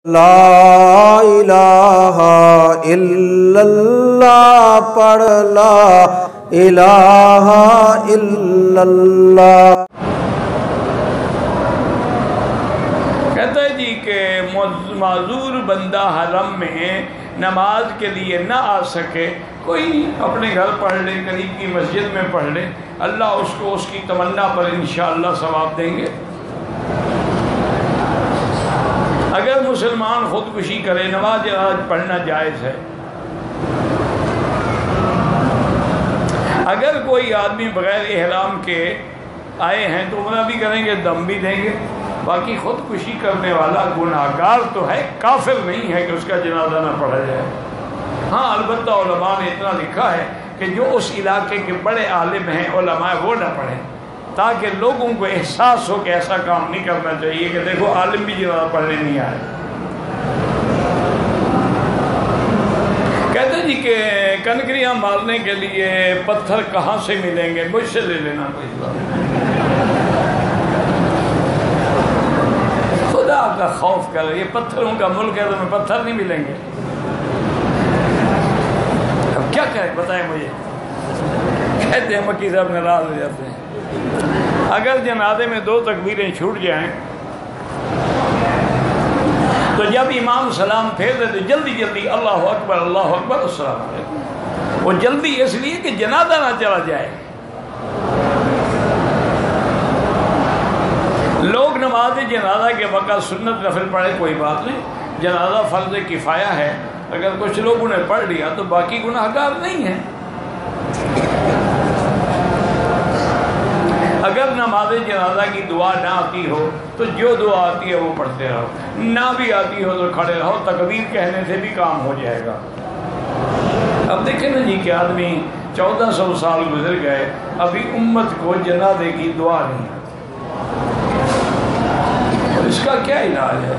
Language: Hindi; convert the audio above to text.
ला इलाहा इल्लल्लाह पढ़ ला इलाहा इल्लल्लाह। कहते हैं जी के माजूर बंदा हरम में नमाज के लिए ना आ सके, कोई अपने घर पढ़ ले, करीब की मस्जिद में पढ़ ले, अल्लाह उसको उसकी तमन्ना पर इंशाअल्लाह सवाब देंगे। अगर मुसलमान खुदकुशी करे, नमाज पढ़ना जायज़ है। अगर कोई आदमी बगैर एहराम के आए हैं तो उम्रा भी करेंगे, दम भी देंगे। बाकी खुदकुशी करने वाला गुनाहगार तो है, काफिर नहीं है कि उसका जनाजा ना पढ़ा जाए। हाँ, अलबत्ता उलमा ने इतना लिखा है कि जो उस इलाके के बड़े आलिम हैं उलमा, वो ना पढ़ें, ताकि लोगों को एहसास हो कि ऐसा काम नहीं करना चाहिए कि देखो आलिम भी जनाजा पढ़ने नहीं आए। कहते जी कि कनकरियाँ मारने के लिए पत्थर कहाँ से मिलेंगे, मुझसे ले लेना कोई बात। खुदा का खौफ कर, ये पत्थरों का मुल्क है तो में पत्थर नहीं मिलेंगे। अब क्या करें बताएं मुझे। कहते हैं मक्की साहब नाराज हो जाते हैं। अगर जनाजे में 2 तकबीरें छूट जाएं तो जब इमाम सलाम फेर दे तो जल्दी जल्दी अल्लाह अकबर अस्सलाम वालेकुम। वो जल्दी इसलिए कि जनाजा ना चला जाए। लोग नमाज जनाजा के वक़्त सुन्नत नफिल पढ़े, कोई बात नहीं, जनाजा फर्ज किफ़ाया है। अगर कुछ लोगों ने पढ़ लिया तो बाकी गुनाहगार नहीं है। अगर नमाज जनाजा की दुआ ना आती हो तो जो दुआ आती है वो पढ़ते रहो, ना भी आती हो तो खड़े रहो, तकबीर कहने से भी काम हो जाएगा। अब देखें ना जी कि आदमी 1400 साल गुजर गए, अभी उम्मत को जनाजे की दुआ नहीं आती, इसका क्या इलाज है?